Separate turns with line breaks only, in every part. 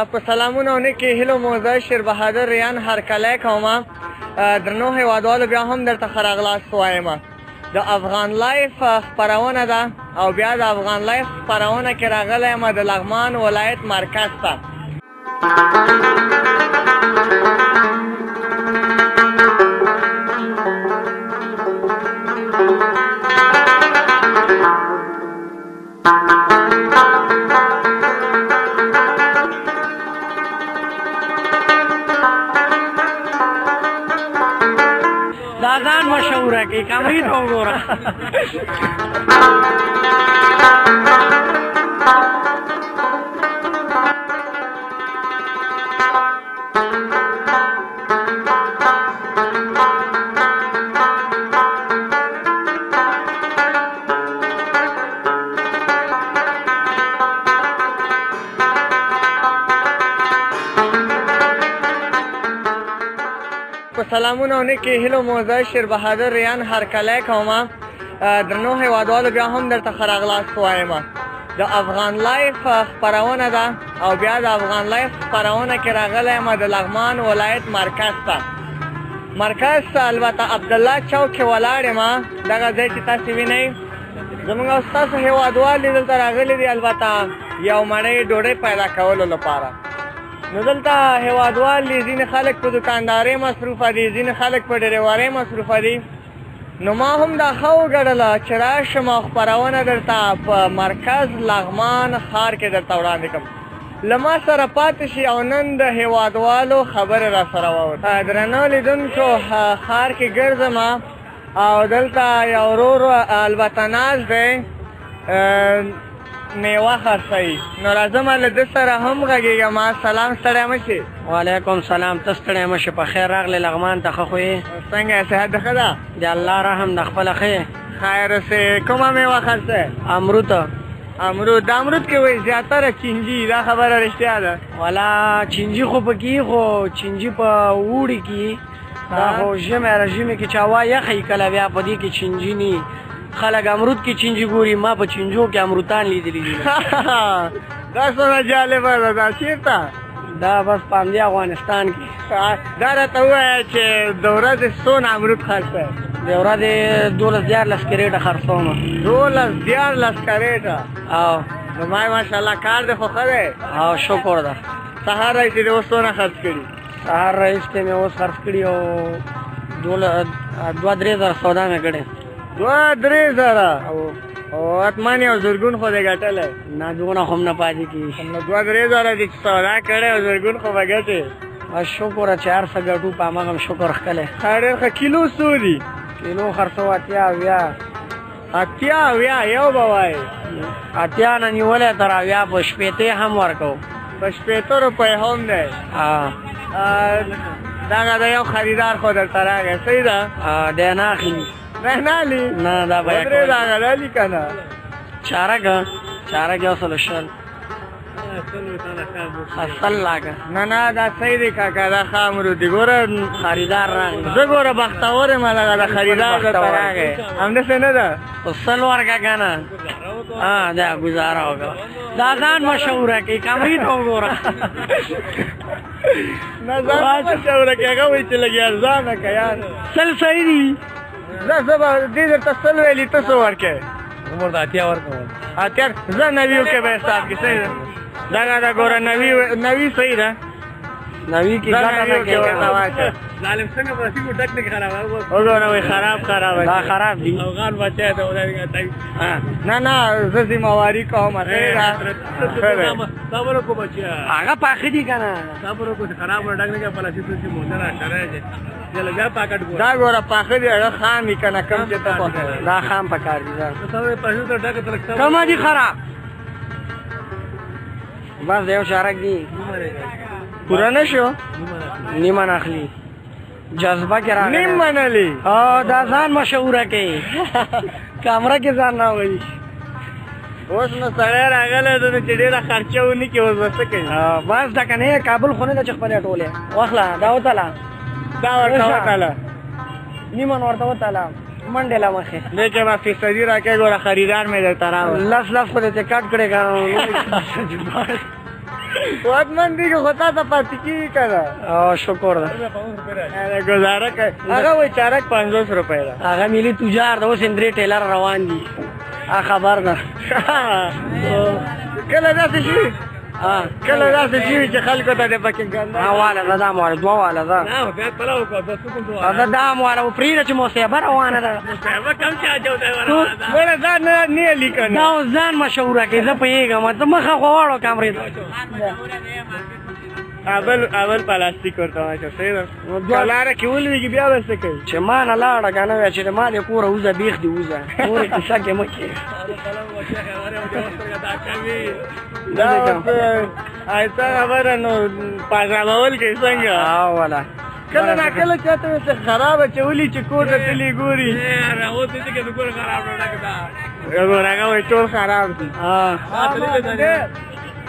په سلامونه او نیکې هیلو مو زه شیر بهادر ریان هرکلی کومه. درنو هیوادوالو بیا هم درته ښه راغلاست وایم. د افغان لایف خپرونه ده او بیا د افغان لایف خپرونه کې راغلی یم د لغمان ولایت مرکز ته.
دا ځان مشهوره کې کمرې ته وګوره.
په سلامونه او نیکې هیلو مو زه شیر بهادر ریان هرکلی کومه. درنو هیوادوالو بیا هم درته ښه راغلاست وایم. د افغان لایف خپرونه ده او بیا د افغان لایف خپرونه کې راغلی یم د لغمان ولایت مرکز ته. مرکز البته عبدالله چوک کې ولاړ یم. دغه ځای چې تاسې وینئ زموږ او ستاسو هیوادوال دې دلته راغلي دي البته یو مړۍ ډوډۍ پیدا کولو لپاره. نو دلته هیوادوال دي، ځینې خلک په دکاندارۍ مصروفه دي، ځینې خلک په ډریورۍ مصروفه دي. نو ما هم دا ښه وګڼله چې راشم او خپرونه درته په مرکز لغمان ښار کې درته وړاندې کړم. له ما سره پاتې شي او نن د هیوادوالو خبرې را سره واورئ. درنو لیدونکو ښار کې ګرځم او دلته یو ورور البته ناست دی میوه خرڅوي. نو راځم له ده سره هم غږېږم. سلام، ستړی مه شې.
وعلیکم سلام. ته ستړی مه شې، په خیر راغلې لغمان ته. ښه خو یې؟
څنګه یې؟ صحت دې ښه ده؟
د الله رحم د خپله ښه یې؟
خیر اوسې. کومه میوه خرڅوې؟
امرود.
امرود. د امرود کې وایي زیاتره چینجي، دا خبره رښتیا ده؟
والا چینجي خو پکې، خو چینجي په اوړي کې دا خو ژمی را ژمي کې چې هوا یخی کله بیا په دې کې چینجي نه. خلک امرود کې چینجي ګوري، ما په چینجو کې امروتان لیدلي دي.
دا څومره جالبه ده. دا چېرته؟
دا بس په همدې افغانستان کې.
دا راته ووایه چې د ورځې څونه امرود خرڅوې؟
د ورځې 12-14 کریټه خرڅوم.
12-14 کریټه؟
او
نو ما ماشاءالله کار دې خو ښه دی.
او شکر ده.
سهار راهیسې دې اوس څونه خرڅ کړي؟
سهار راهیسې مې اوس خرڅ کړي او 2-3 زره سودا مې کړې.
2-3 زره؟ او اتمان یو زرګون خو دې ګټلی؟
نه دونه خو هم نه پاتې کېږي.
نو 2-3 زره دې سودا کړی او زرګون خو به ګټې؟
شکر چې هر څه ګټو په هماغه هم شکر ښکلی.
ډېر ښه. کیلو څو دي؟
کیلو خرڅو 80-90.
80-90 یو به وایې؟
80 نه نیولی تر 80 په 80 هم ورکوو.
په 80 روپۍ هم دی؟ دغه د یو خریدار خو درته راغی، صحیح ده؟
دی نه اخلي.
نه اخلي؟
نه دا به
3 دغه دلي که نه؟
چارک یو سلو شل. اصل لاګه.
نه دا صحیح دی کاکا، دا ښه امرود دي. ګوره
خریدار راغی.
زه ګوره بختور یم دغه د خریدار درته راغی. همداسې نه ده؟
خو سل ورکه که نه؟ دا ګزاره وکړه. دا ځان مشهوره کې کمرې ته وګوره.
نه ځان مشهوره کې، هغه وایي چې لږ ارزانه که یار.
سل صحیح دي.
زه به دې درته سل ویلي، ته څه ورکوې؟
عمر د 80 ورکوم.
80 زه 90 کې به حساب کې. صحیح ده؟ دغه ده ګوره 90 صحیح ده؟
90 کې ګټه نه کوي.
ظالم څنګه په رسیدو ډک نه خرابه وګوره. وایي خراب
دا خراب دي.
افغان بچی ته نه زه ذمهواري کوم. صحیح ده؟ صبر وکړو بچیا.
هغه پاخه دي که نه؟
صبر وکړو چې خراب ډک نه کوي. پلاسي پلاسي موټر اشاره دی. دا ګوره پاخه دي، هغه خام وي که نه کم چې ته خوښوې؟
دا خام پکار دي.
دا
کمه دي خراب؟ بس د یو چارک دي.
پوره نه شو؟
نیمه نه اخلي. جذبه کې راغلی.
نیم منلي؟
دا ځان مشهوره کوي. کامره کې ځان نه وایي.
اوس نو سړی راغلی ده نو چې ډېره خرچه ونه کړي اوس به څه کوي؟
بس دا که نه کابل خو نه ده چې خپلې ټولې واخله. دا وتله،
دا ورته وتله،
نیمه ورته وتله. منډې له مخې
لیکن ما فیصدي راکړې. ګوره خریدار مې درته راوړ.
لس خو دې کټ کړې که
قوتمند دي که خو تا ته پاتې کېږي که نه
او شکر ده
ګزاره کوي هغه وایي چارک 50 روپۍ ده
هغه ملي تجار ده اوس درې ټیلر روان دي خبر ده
کله داسې شي کله داسې شي چې خلکو ته د پکې ګنده
واله ده دا مواله دوه واله ده دا دا مواله پرېږده چې مصیبه روانه ده
بله دا نه لیکنه
دا اوس ځان مشهوره کړي زه پوهېږم ته مخه خو واړو کمرې ته
اول پلاستیک ورته واچو صحیح ده په لاره کې ولوېږي بیا به څه کوي
چې ما نه لاړه که نه وی چې د ما دې کوره وځه بیخ دې وځه نورې کیسه کې مه کښې
دا ایسا خبره نو پاژامول کوي څنګه
والا
کله نا کله چاته وي چې خرابه چې ولي چې کور ته تلي ګوري ګوره هغه وایي ټول خراب دي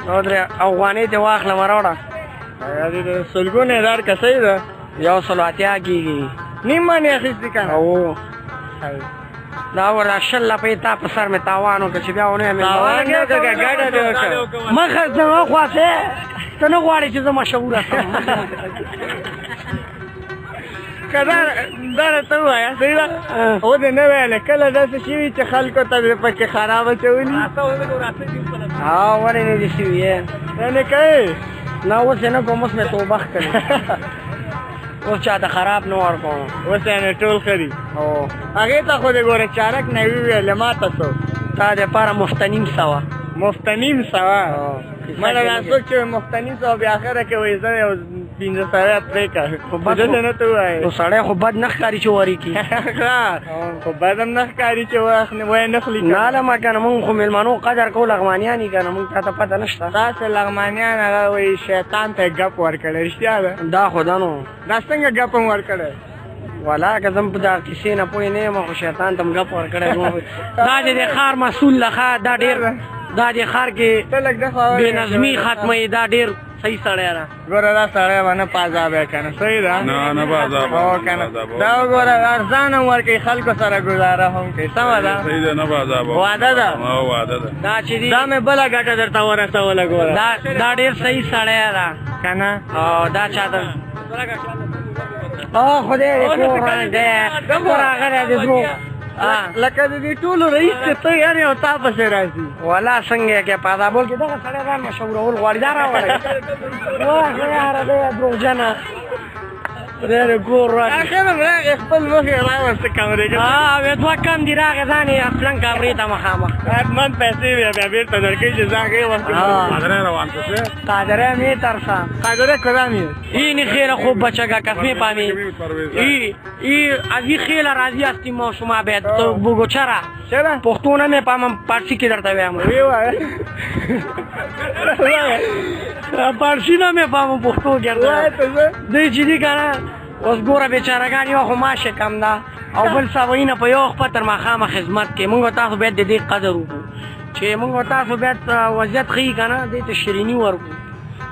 نو درې افغانۍ دې واخلم راوړه
سلګونه هزار که صحیح ده
180 کېږي
نیم باندې اخیستې که نه
او دا ورته 20 روپۍ تا په سر مې تاوان وکړه چې بیا ونه
تاوان نه وکړه ګډه دې وکړه
مخه ته مه خواسې ته نه غواړې چې زه مشهوره شم
که دا راته ووایه صحیح ده او دې نه ویلې کله داسې شوي چې خلکو ته پکې خراب اچولي
ولې نه دي شوي
یعنې کوې
نه اوس یې نه کوم اوس مې توبه کړې اوس چاته خراب نه ورکوم
اوس یعنې ټول ښه دي
او
هغې ته خو دې ګوره چارک نه وویلې ما ته څو
تا دپاره مفتنیم سوه
مفتنیم سوه مله دا څوک چې مفتنیم سوه بیا اخره کې وایي زه یو 500 پرې کړه داسې نه ته ووایې
نو سړی خو بد نه ښکاري چې ورې کړي
خو بد هم نه ښکاري چې وایي نه خلي
نه لمه که نه مونږ خو مېلمنو قدر کوو لغمانیان یي که نه مونږ تا ته پته نه شته
تاسې لغمانیان هغه وایي شیطان ته ګپ ورکړی رښتیا ده
دا خو ده نو
دا څنګه ګپ هم ورکړی
والا که زه په دا کیسې نه پوه نه یم خو شیطان ته م ګپ ورکړی دا دې د ښار مسؤل ده ښه دا ډېر دا دې ښار کې بې نظمي ختموي دا ډېر صحیح سړی ده
ګوره دا سړی به نه په عذاب یې که نه صحیح ده
نه په عذاب
دا وګوره ارزان هم ورکوي خلکو سره ګزاره هم کوي سمه ده
صحیح ده نه په عذاب
واده ده
واده ده
دا چې دي
دا مې بله ګټه درته ورسوله ګوره
دا ډېر صحیح سړی ده
که نه
او دا چاته خدای دې کور دی کور راغلی دی زموږ
لکه د دې ټولو رئیس چې ته یعنې او تا پسې راځي
والا څنګه یې کې په عذابول کې دغه سړی ځان مشهورول غواړي دا راوړی واه یاره دی دروغجنه خدای دې کور راکړي
اخر هم راغی خپل مخ یې راوسته کمرې کې
دوه کم دي راغی ځان یې اصلاً کمرې ته مخامخ
حتمن پیسې بیا بېرته درکوي چې ځان هغې وخت
قادره روان شو
قادره می ترسا
قادره کدام یې
این خیلی خوب بچه که کسمی پامی از این خیلی راضی هستیم ما شما باید تو بگو چرا
چرا
پختو نمیپامم پارسی که در تویم
وی وای
پارسی نمیپامم پختو کرده دی چی دی کنه اوس ګوره بیچارهګان یو خو معاشه کم ده او بل سوی نه په یو خپه تر ماښامه خدمت کې مونږ تاسو باید د دې قدر وکړو چې مونږ تاسو باید وضعیت ښیي که نه دې ته شیریني ورکړو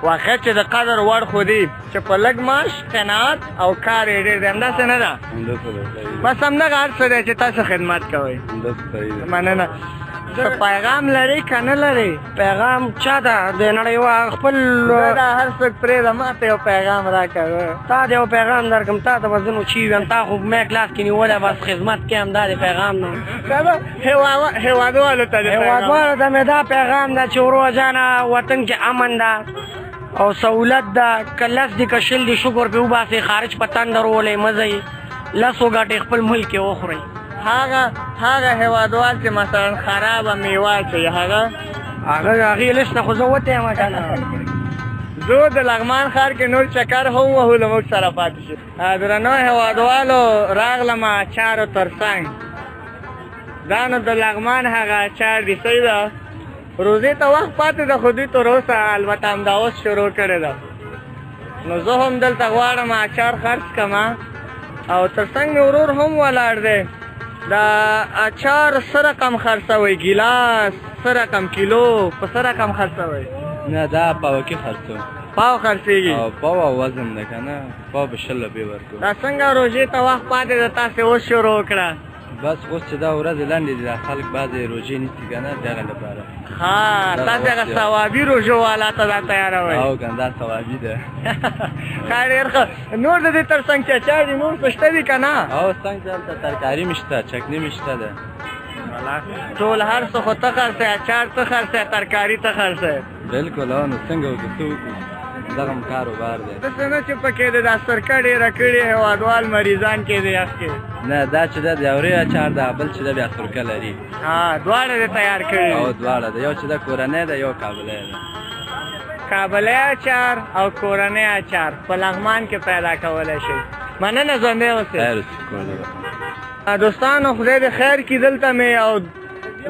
واقع چې د قدر وړ خو دی چې په لږ معاش قناعت او کار یې ډېر دی همداسې نه ده بس همدغه هر څه دی چې تاسو خدمت کوئ مننه پیغام لري که نه لري
پیغام چا ده د نړیوال خپل
دا هر څوک پرېږده ما ته یو پیغام راکړه
تا د یو پیغام درکړم تا ته به زه نو چی ویم تا خو مې کلاس کې نیولی بس خدمت کې هم دا د پیغام نه
هېوادوالو ته
هېوادوالو ته مې دا پیغام ده چې ورو جانه وطن کې امن ده او سہولت ده که لس دي که شل دي شکر پې وباسئ خارج په تندر وولئ مزه یې لسو ګټې خپل ملک کې وخورئ
هغه هېوادوال چې مثلا خرابه میوه اچوي
هغې لیست نه خو زه وتی یم که نه
زه د لغمان ښار کې نور چکر هم وهلو موږ سره پاتې شو درنو هېوادوالو راغلم اچارو تر څنګ دا نو د لغمان هغه اچار دي صحیح ده روزې ته وخت پاتې ده خو دوی تر اوسه البته همدا اوس شروع کړې ده نو زه هم دلته غواړم اچار خرڅ کړم او تر څنګ مې ورور هم ولاړ دی دا اچار څه رقم خرڅوئ ګیلاس څه رقم کیلو په څه رقم خرڅوئ
نه دا پاو کې خرڅو
پاو خرڅېږي
او پاو وزن ده که نه پاو به 100 روپۍ ورکوو
دا څنګه روژې ته وخت پاتې ده تاسې اوس شروع کړه
بس اوس چې دا ورځې لنډې دي دا خلک بعضې روژې نیسي که نه د هغه لپاره
ها تاسې هغه ثوابي روژو والا ته دا تیاروئ
او که دا ثوابي ده
ښه ډېر ښه نور د دې تر څنګ چې اچار دي نور څه شته دي که نه
او څنګ چې هلته ترکاري مې شته چکني مې شته ده
ټول هر څه خو ته خرڅوې اچار ته خرڅوې ترکاري ته خرڅوې
بلکل او نو څنګه وکړو څه وکړو دغه م کاروبار دی
داسې نه چې پکې د دا سرکه ډېره کړې هېوادوال مریضان کې د یخ کې
نه دا چې ده د یورې اچار ده بل چې ده بیا سرکه لري
دواړه دې تیار کړي
او دواړه ده یو چې ده کورنی ده یو کابلی ده
کابلی اچار او کورنی اچار په لغمان کې پیدا کولی شئ مننه ژوندی اوسئ
خیر اوسې کور دې
دوستانو خدای دې خیر کړي دلته مې او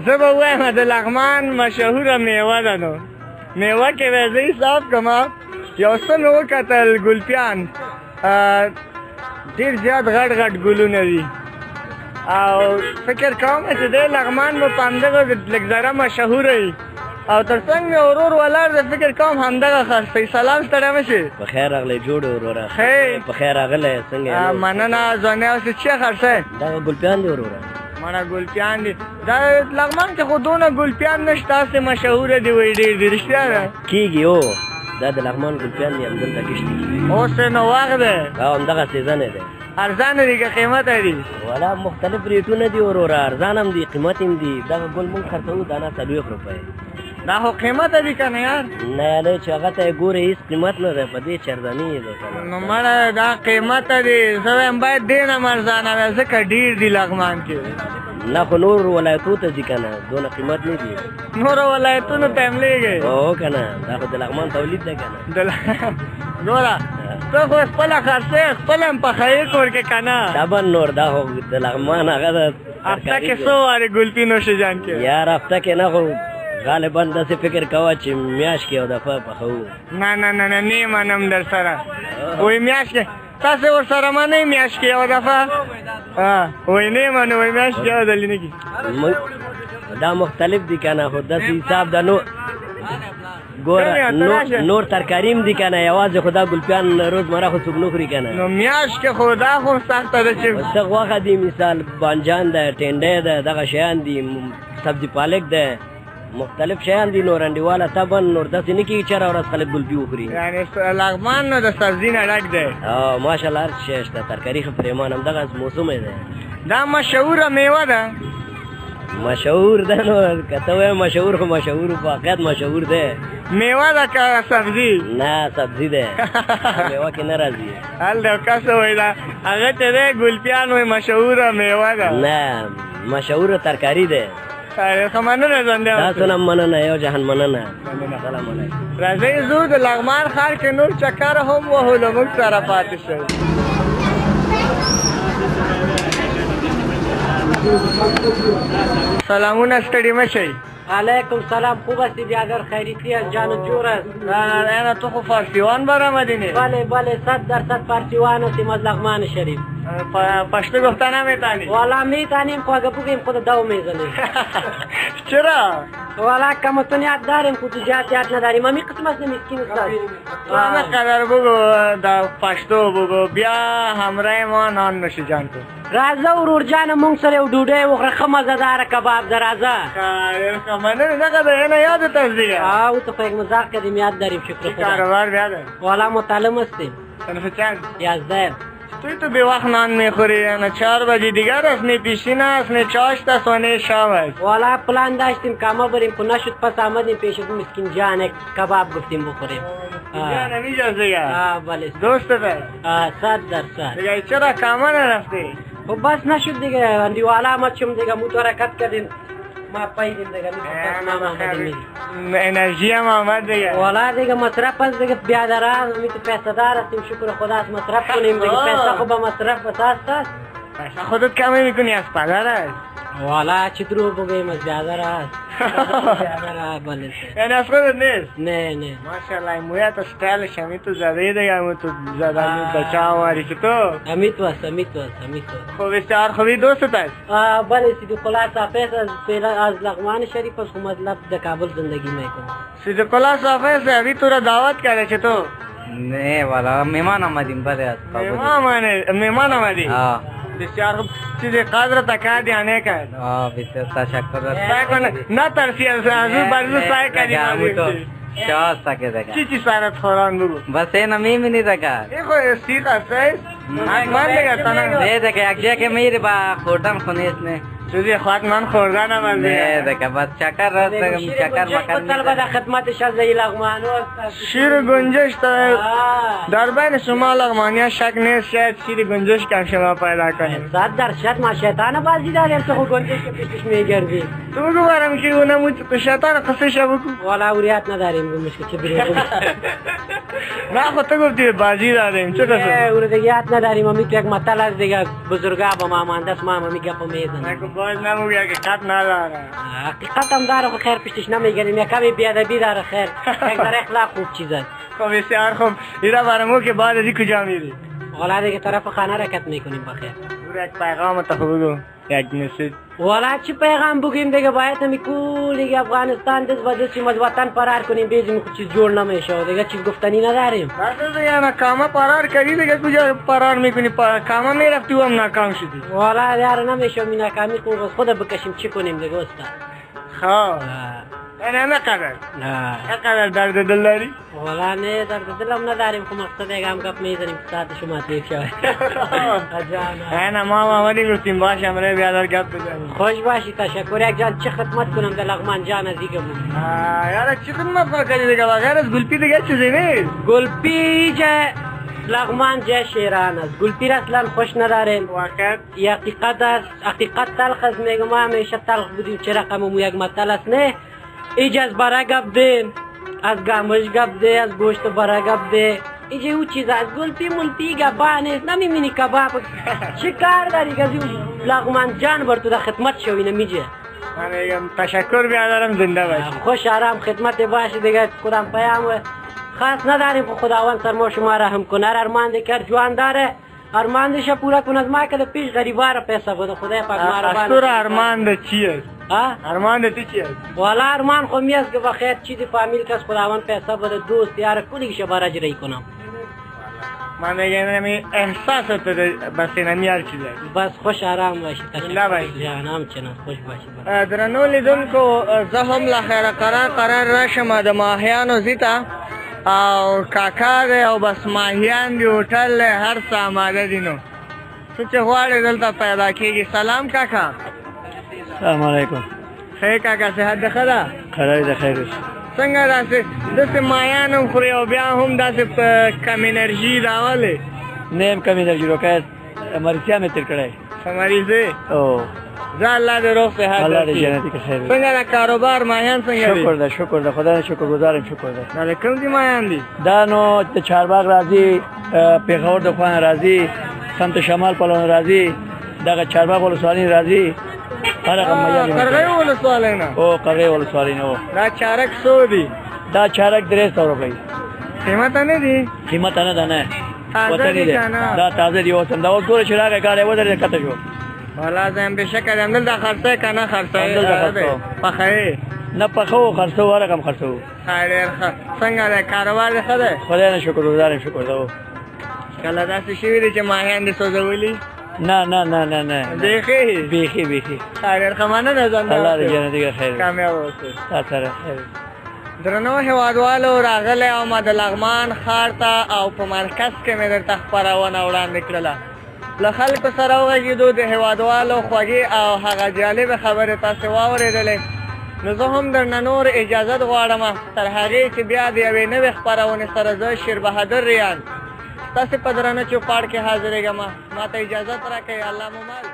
زه به ووایم د لغمان مشهوره میوه ده نو میوه کې به زه حساب کړم یو څه مې وکتل ګلپیان ډېر زیات غټ غټ ګلونه دي او فکر کوم چې دی لغمان به په همدغه لږ ذره مشهوره وي او تر څنګ مې ورور ولاړ دی فکر کوم همدغه خرڅوي سلام ستړی مه شي
په خیر راغلی جوړ وروره
ښې
په خیر راغلی څنګه یې
مننه ژوندی اوسې څه خرڅوې
دغه ګلپیان دي وروره
مړه ګلپیان دي دا لغمان کې خو دونه ګلپیان نشته هسې مشهوره دي وایي ډېر دي رښتیا ده
کېږي او دا د لغمان ګلپیان دي همدلته کښتې کېږي
اوس نو وخت دی
او همدغه سیزن دی
ارزانه دي که قیمته دي
والا مختلف ریټونه دي وروره ارزان هم دي قیمت هم دي دغه ګل مونږ خرڅوو دانه 40 روپۍ
دا خو قیمته دي که نه یار
نه یعنې چې هغه ته یې ګورې هېڅ قیمت نه دی په دې چرداني یې دی که
نو مړه دا قیمته دي زه وایم باید دې نه هم ارزانه وی ځکه ډېر دي لغمان کې
نه خو نور ولایتو ته ځي که نه دونه قیمت نه دي
نورو ولایتونو ته هم لېږئ
هو که نه دا خو د لغمان تولید دی که نه
ګوره ته خو خپله خرڅوې خپله هم پخوې کور کې که نه
طبعا نور دا خو د لغمان هغه د
هفته کې څو وارې ګلپي نوشي جان کې
یار هفته کې نه خو غالبا داسې فکر کوه چې میاشت کې یو دفعه پخوو
نه نه نه نه نه منم در سره وایي میاشت کې تاسې ورسره منئ میاشت کې یو دفعه وایي نه منو وایي میاشت کې یو ځلې نه کېږي
دا مختلف دي که نه خو داسې حساب ده نو ګوره نور ترکاري هم دي که نه یوازې خو دا ګلپیان روزمره خو څوک نه خوري که نه
نو میاشت کې خو دا خو سخته ده چې
څه غوښه دي مثال بانجان ده ټنډی ده دغه شیان دي سبزي پالک ده مختلف شیان دي نور انډیواله طبعا نور داسې نه کېږي چې هره ورځ خلک ګلپي وخوري
یعنې لغمان نو د سبزي نه ډک دی
ماشاءالله هر شی شته ترکاري ښه پرېمان همدغه موسم دی
دا مشهوره میوه ده
مشهور ده نو که ته وایې مشهور خو مشهور په واقعیت مشهور دی
میوه ده که سبزي
نه سبزي دی میوه کې نه راځي
هلته کس وایي دا هغه چې دی ګلپیان وایي مشهوره میوه ده
نه مشهوره ترکاري دی
ښه مننه ژوندی
تاسو نه مننه یو جهان مننه سلام علیکم
راځئ ځو د لغمان ښار کې نور چکر هم وهو له موږ سره پاتې شئ سلامونه ستړي مه شئ
علیکم سلام خوب هستی بیادر خیریتی از جان و جور است
نه تو خو فارسیوان برآمدینی
بله بله 100% فارسیوان هستیم از لغمان شریف
پشتو گفتن نمیتانی
والا میتانیم خو اگه بگیم خود دو میزنیم
چرا؟
والا کمتونیت داریم خود جات یاد نداریم همی قسم است مسکین استاد
همه قدر بگو دا پشتو بگو بیا همراه ما نان نوشی جان تو
رازه ورور جان مونږ سره یو ډوډۍ وخوره ښه مزهداره کباب ده راځه
مننه نه قدر اینه یادت از دیگه
او تو خو یک مزاق کردیم یاد داریم شکر خدا
کاروبار بیاده
والا متعلم هستیم
صنف چند
11
تو به وقت نان میخوری نه 4 بجه دیگر اصنی پیشین است نه چاشت است و نه شام است
والا پلان داشتیم کامه بریم که نشد پس آمدیم پیش مسکین جان یک کباب گفتیم بخوریم
جان نمیجاز دیگه
بله
دوست ده
100%
دیگه چرا کامه نرفتی
خب بس نشد دیگه اندیوالا آمد شم دیگه مو تو حرکت کردیم ما پایدیم دیگه
انرژی هم آمد دیگه
والا دیگه مصرف پس دیگه بیادره همی تو پیسه دار هستیم شکر خدا است مصرف کنیم دیگه پیسه خوب مصرف بساست است
پیسه خودت کمی میکنی از پدر است
والا چی درو بگیم از بیادره است بیادره بله
یعنی از خودت نیست
نه نه
ماشاءالله مویت استایلش همی تو زده دیگه همی تو زده همی بچه آواری که تو
همی تو است همی تو است همی تو
خوب بسیار خوبی دوستت است
بله سیدی قلعه صافیس از لغمان شریف است خو مطلب در کابل زندگی میکنم
سیدی قلعه صافیس همی تو را دعوت کرده چه تو
نه والا مهمان آمدیم بله از
مهمان آمدی بسیار خوب چیزی قدر تکرد یا نکرد
بسیار تشکر
سعی کن نترسی از برزو سعی کنی
شاید سکه دکا
چی سرت خوران بگو
بس این میبینی دکا
این خود سیخ هست حتما دیگه تنم
نه دکا یک جا که میری با خوردن خونیست نه
چیزی خواهد من خوردن هم از
نه دکا بس چکر راست دکا چکر مکر
طلبه در خدمتش از ای لغمان
شیر گنجش در بین شما لغمانی شک نیست شاید شیر گنجش که شما پیدا کنید
100% ما شیطان بازی داریم تو خود گنجش که پیشش میگردی
تو بگو برم که اونم تو شیطان قصه بکن
والا اوریت نداریم گمش که چه بری
نه خود تو گفتی بازی داریم چه قصه؟
او دیگه یاد نداریم امی که یک مطل از دیگه بزرگا با ما ماندست ما امی گپ میزنیم
نکو باز نموگه که قط نداره
حقیقت هم داره خو خیر پیشش نمیگردیم یک کمی بیادبی داره خیر یک در اخلاق خوب چیزه
خب بسیار خوب ایره برمو که بعد ازی کجا میری؟
والا دیگه طرف خانه رکت میکنیم بخیر
یک پیغام تا خوب بگو یک مسیج
والا چی پیغام بگیم دیگه باید همی کل دیگه افغانستان دست با دستیم از وطن فرار کنیم بیزیم خود چیز جور نمیشه دیگه چیز گفتنی نداریم
بس دیگه ناکامه فرار کردی دیگه کجا فرار میکنی کامه میرفتی و هم ناکام شدی
والا یار نمیشه می ناکامی کنیم از خود بکشیم چی کنیم دیگه استاد
خواه نه قدر قدر درد دل داری؟
والا نه درد دلم نداریم خب مقصد دیگه هم گپ میزنیم ساعت شما تیف شود
نه ما آمدی گفتیم باش امره بیادر گپ بزنیم
خوش باشی تشکر یک جان چه خدمت کنم در لغمان جان از دیگه بود
یاره چی خدمت کردی دیگه بغیر از گلپی دیگه چیزی نیست
گلپی جه لغمان جه شیران است گلپی را اصلا خوش نداریم
واقعا
ی حقیقت است حقیقت تلخ است میگم ما همیشه تلخ بودیم چه رقم یک مطل است نه ایج از برا گپ ده از گامش گپ ده از گوشت برا گپ ده ایجا او چیز از گلپی ملپی گپا نیست نمیبینی کباب چه کار داری که از لغمان جان بر تو در خدمت شوی نمیجه
من میگم تشکر بیادرم زنده باشی
خوش آرام خدمت باشی دیگه خودم پیام خاص نداریم که خداوند سر ما شما رحم کنه ارمان دیگر جوان داره ارماندش پورا کن از ما که پیش غریبا را پیسه بده خدای پاک مهربان
از تو را ارمان ده چی است؟ ارمان ده چی است؟
والا ارمان خو میست که بخیر چیزی فامیل کس خداوند پیسه بده دوست یار کلیش بر اجرایی کنم
من میگم نمی احساسات بس نمی هر چیزه
بس خوش آرام باشی
زنده باشی
جانم چنان خوش باشی
درنو لیدونکو زه هم لخیره قرار راشم د ماهیانو زیته او کاکا دی او بس ماهیان دی هوټل دی هر څه آماده دي نو څه چې غواړې دلته پیدا کېږي سلام کاکا
السلام علیکم
ښه کاکا صحت د ښه ده
خدای د خیر وشي
څنګه داسې داسې ماهیان هم خورې او بیا هم داسې په کم انرژي راولې
نیم کم انرژي روکایت مرسیا مې تیر کړی
ښه مریضې
او
زه الله دې روغ صحت
الله دې
درکړي.
جنتي کې خیر وشي
څنګه د کاروبار ماهیان څنګه دي
شکر ده خدای شکر گزارم شکر ده
دا د کوم دي ماهیان دي
دا نو د چارباغ راځي پیښور د خوان راځي سمت شمال پلون راځي دغه چارباغ ولسوالۍ راځي هر هغه مېږي
قرغې ولسوالۍ نه
او قرغې ولسوالۍ نه
دا چارک څو دي
دا چارک 300 روپۍ
قیمت نه دي
قیمت نه ده نه
تازه دي کنه
دا تازه دی اوس دا اوس ټول شراغه کار یې ودرې کته شو
والا زم به شکه دم دل د خرڅه کنه خرڅه پخې
نه پخو خرڅو ورکم خرڅو
خیر څنګه ده کاروبار ده ښه ده
خدای نه شکر گزارم شکر ده
کله داسې شوي دي چې ماهیان دې سوځولي
نه نه نه نه نه
بیخي
بیخي
خیر خمانه نه ځان
الله دې جنتي کې خیر
کامیاب اوسې
تا سره خیر
درنو هیوادوالو راغلی او ما د لغمان ښار ته او په مرکز کې مې درته خپرونه وړاندې کړله له خلکو سره وغږېدو د هیوادوالو خوږې او هغه جالبې خبرې تاسې واورېدلې نو زه هم درنه نور اجازت غواړم تر هغې چې بیا د یوې نوې خپرونې سره زه شیر بهادر ریان ستاسې په درنه چوپاړ کې حاضرېږم ما ته اجازت راکوئ الله مو مل